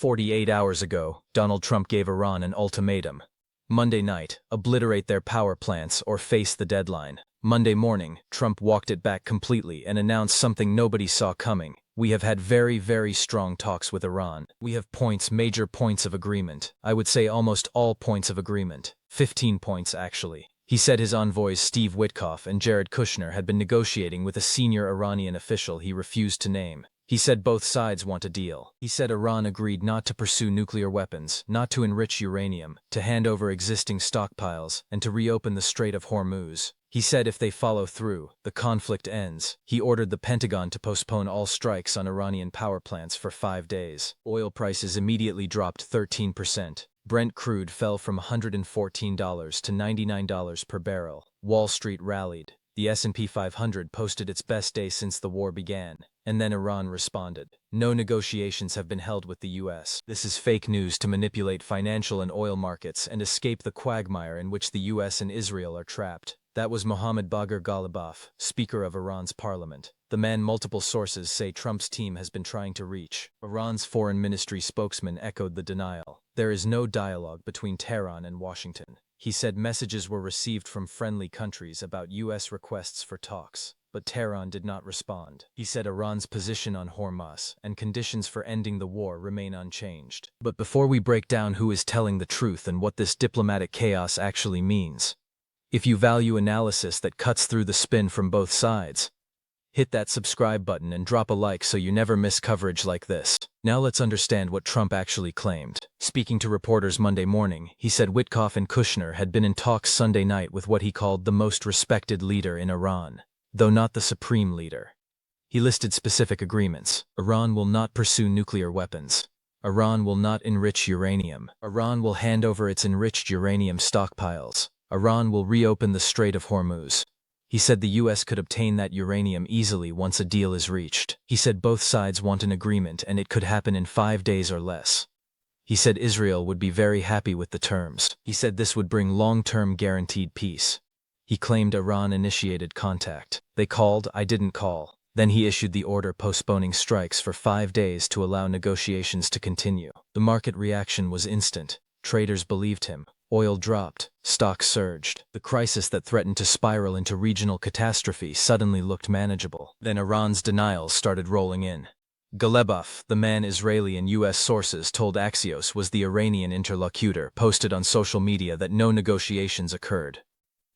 48 hours ago, Donald Trump gave Iran an ultimatum. Monday night, obliterate their power plants or face the deadline. Monday morning, Trump walked it back completely and announced something nobody saw coming. We have had very strong talks with Iran. We have major points of agreement. I would say almost all points of agreement. 15 points, actually. He said his envoys Steve Witkoff and Jared Kushner had been negotiating with a senior Iranian official he refused to name. He said both sides want a deal. He said Iran agreed not to pursue nuclear weapons, not to enrich uranium, to hand over existing stockpiles, and to reopen the Strait of Hormuz. He said if they follow through, the conflict ends. He ordered the Pentagon to postpone all strikes on Iranian power plants for 5 days. Oil prices immediately dropped 13%. Brent crude fell from $114 to $99 per barrel. Wall Street rallied. The S&P 500 posted its best day since the war began, and then Iran responded. No negotiations have been held with the U.S. This is fake news to manipulate financial and oil markets and escape the quagmire in which the U.S. and Israel are trapped. That was Mohammad Bagher Ghalibaf, Speaker of Iran's parliament. The man multiple sources say Trump's team has been trying to reach. Iran's foreign ministry spokesman echoed the denial. There is no dialogue between Tehran and Washington. He said messages were received from friendly countries about U.S. requests for talks, but Tehran did not respond. He said Iran's position on Hormuz and conditions for ending the war remain unchanged. But before we break down who is telling the truth and what this diplomatic chaos actually means, if you value analysis that cuts through the spin from both sides, hit that subscribe button and drop a like so you never miss coverage like this. Now let's understand what Trump actually claimed. Speaking to reporters Monday morning, he said Witkoff and Kushner had been in talks Sunday night with what he called the most respected leader in Iran, though not the supreme leader. He listed specific agreements. Iran will not pursue nuclear weapons. Iran will not enrich uranium. Iran will hand over its enriched uranium stockpiles. Iran will reopen the Strait of Hormuz. He said the U.S. could obtain that uranium easily once a deal is reached. He said both sides want an agreement and it could happen in 5 days or less. He said Israel would be very happy with the terms. He said this would bring long-term guaranteed peace. He claimed Iran initiated contact. They called, I didn't call. Then he issued the order postponing strikes for 5 days to allow negotiations to continue. The market reaction was instant. Traders believed him. Oil dropped, stocks surged. The crisis that threatened to spiral into regional catastrophe suddenly looked manageable. Then Iran's denials started rolling in. Ghalibaf, the man Israeli and U.S. sources told Axios was the Iranian interlocutor, posted on social media that no negotiations occurred.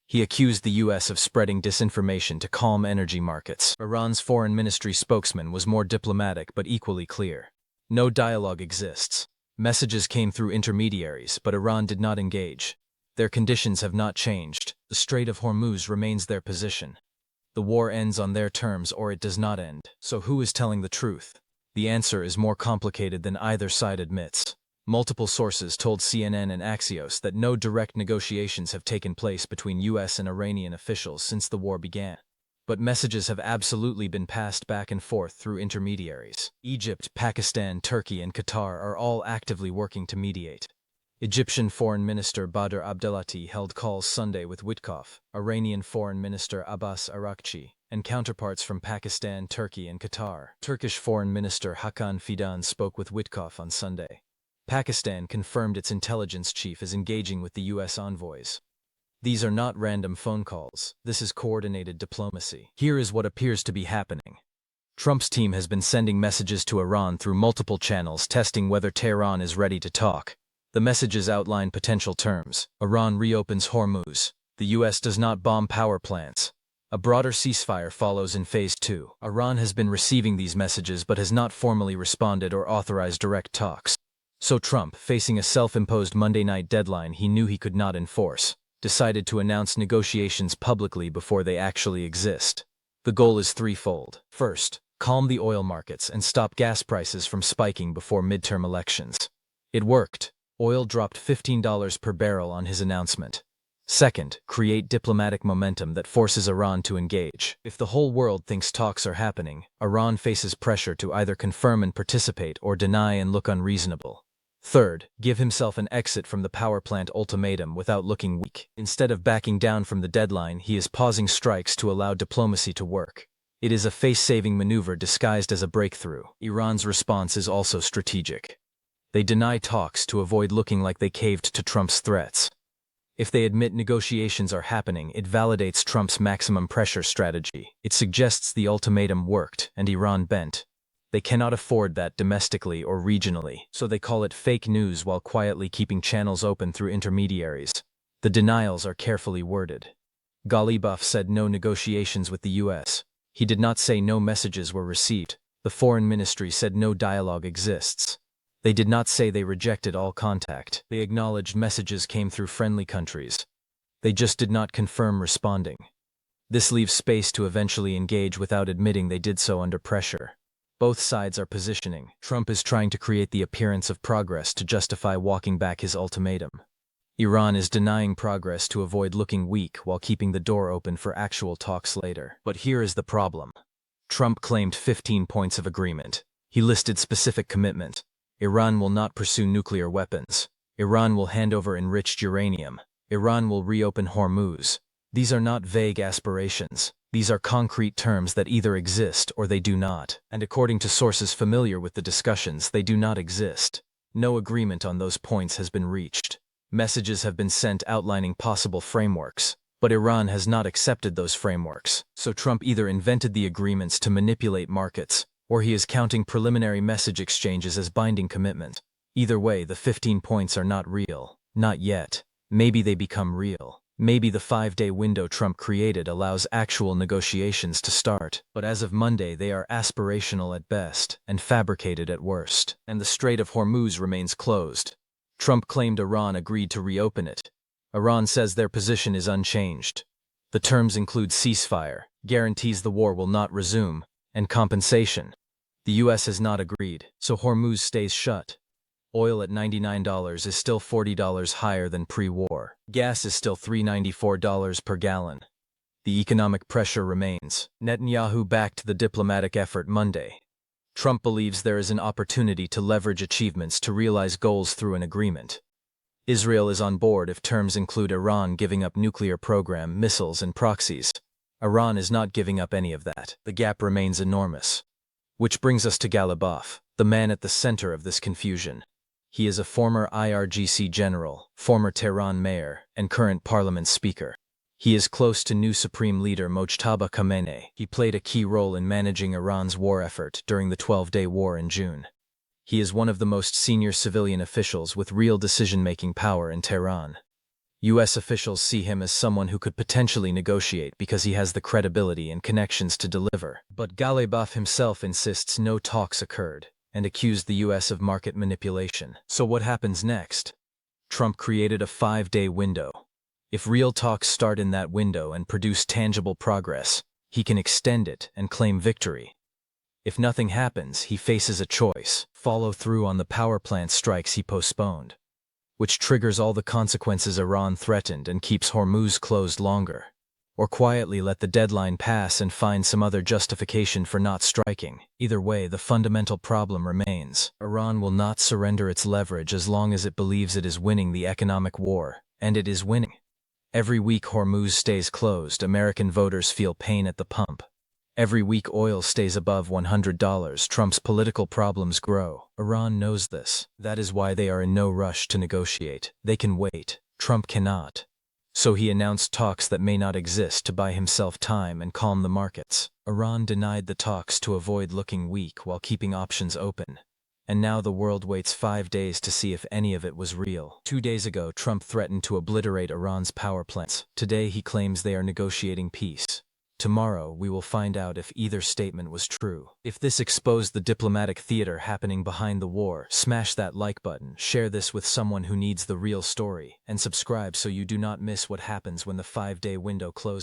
He accused the U.S. of spreading disinformation to calm energy markets. Iran's foreign ministry spokesman was more diplomatic but equally clear. No dialogue exists. Messages came through intermediaries, but Iran did not engage. Their conditions have not changed. The Strait of Hormuz remains their position. The war ends on their terms or it does not end. So who is telling the truth? The answer is more complicated than either side admits. Multiple sources told CNN and Axios that no direct negotiations have taken place between U.S. and Iranian officials since the war began. But messages have absolutely been passed back and forth through intermediaries. Egypt, Pakistan, Turkey, and Qatar are all actively working to mediate. Egyptian Foreign Minister Badr Abdelati held calls Sunday with Witkoff, Iranian Foreign Minister Abbas Araghchi, and counterparts from Pakistan, Turkey, and Qatar. Turkish Foreign Minister Hakan Fidan spoke with Witkoff on Sunday. Pakistan confirmed its intelligence chief is engaging with the U.S. envoys. These are not random phone calls. This is coordinated diplomacy. Here is what appears to be happening. Trump's team has been sending messages to Iran through multiple channels testing whether Tehran is ready to talk. The messages outline potential terms. Iran reopens Hormuz. The U.S. does not bomb power plants. A broader ceasefire follows in Phase 2. Iran has been receiving these messages but has not formally responded or authorized direct talks. So Trump, facing a self-imposed Monday night deadline he knew he could not enforce, decided to announce negotiations publicly before they actually exist. The goal is threefold. First, calm the oil markets and stop gas prices from spiking before midterm elections. It worked. Oil dropped $15 per barrel on his announcement. Second, create diplomatic momentum that forces Iran to engage. If the whole world thinks talks are happening, Iran faces pressure to either confirm and participate or deny and look unreasonable. Third, give himself an exit from the power plant ultimatum without looking weak. Instead of backing down from the deadline, he is pausing strikes to allow diplomacy to work. It is a face-saving maneuver disguised as a breakthrough. Iran's response is also strategic. They deny talks to avoid looking like they caved to Trump's threats. If they admit negotiations are happening, it validates Trump's maximum pressure strategy. It suggests the ultimatum worked and Iran bent. They cannot afford that domestically or regionally, so they call it fake news while quietly keeping channels open through intermediaries. The denials are carefully worded. Ghalibaf said no negotiations with the U.S. He did not say no messages were received. The Foreign Ministry said no dialogue exists. They did not say they rejected all contact. They acknowledged messages came through friendly countries. They just did not confirm responding. This leaves space to eventually engage without admitting they did so under pressure. Both sides are positioning. Trump is trying to create the appearance of progress to justify walking back his ultimatum. Iran is denying progress to avoid looking weak while keeping the door open for actual talks later. But here is the problem. Trump claimed 15 points of agreement. He listed specific commitment. Iran will not pursue nuclear weapons. Iran will hand over enriched uranium. Iran will reopen Hormuz. These are not vague aspirations. These are concrete terms that either exist or they do not. And according to sources familiar with the discussions, they do not exist. No agreement on those points has been reached. Messages have been sent outlining possible frameworks, but Iran has not accepted those frameworks. So Trump either invented the agreements to manipulate markets, or he is counting preliminary message exchanges as binding commitment. Either way, the 15 points are not real. Not yet. Maybe they become real. Maybe the 5-day window Trump created allows actual negotiations to start. But as of Monday, they are aspirational at best and fabricated at worst. And the Strait of Hormuz remains closed. Trump claimed Iran agreed to reopen it. Iran says their position is unchanged. The terms include ceasefire, guarantees the war will not resume, and compensation. The U.S. has not agreed, so Hormuz stays shut. Oil at $99 is still $40 higher than pre-war. Gas is still $3.94 per gallon. The economic pressure remains. Netanyahu backed the diplomatic effort Monday. Trump believes there is an opportunity to leverage achievements to realize goals through an agreement. Israel is on board if terms include Iran giving up nuclear program, missiles, and proxies. Iran is not giving up any of that. The gap remains enormous. Which brings us to Ghalibaf, the man at the center of this confusion. He is a former IRGC general, former Tehran mayor, and current parliament speaker. He is close to new Supreme Leader Mojtaba Khamenei. He played a key role in managing Iran's war effort during the 12-day war in June. He is one of the most senior civilian officials with real decision-making power in Tehran. U.S. officials see him as someone who could potentially negotiate because he has the credibility and connections to deliver. But Ghalibaf himself insists no talks occurred and accused the U.S. of market manipulation. So what happens next? Trump created a 5-day window. If real talks start in that window and produce tangible progress, he can extend it and claim victory. If nothing happens, he faces a choice: follow through on the power plant strikes he postponed, which triggers all the consequences Iran threatened and keeps Hormuz closed longer, or quietly let the deadline pass and find some other justification for not striking. Either way, the fundamental problem remains. Iran will not surrender its leverage as long as it believes it is winning the economic war, and it is winning. Every week Hormuz stays closed, American voters feel pain at the pump. Every week oil stays above $100, Trump's political problems grow. Iran knows this. That is why they are in no rush to negotiate. They can wait. Trump cannot. So he announced talks that may not exist to buy himself time and calm the markets. Iran denied the talks to avoid looking weak while keeping options open. And now the world waits 5 days to see if any of it was real. 2 days ago, Trump threatened to obliterate Iran's power plants. Today, he claims they are negotiating peace. Tomorrow, we will find out if either statement was true. If this exposed the diplomatic theater happening behind the war, smash that like button, share this with someone who needs the real story, and subscribe so you do not miss what happens when the 5-day window closes.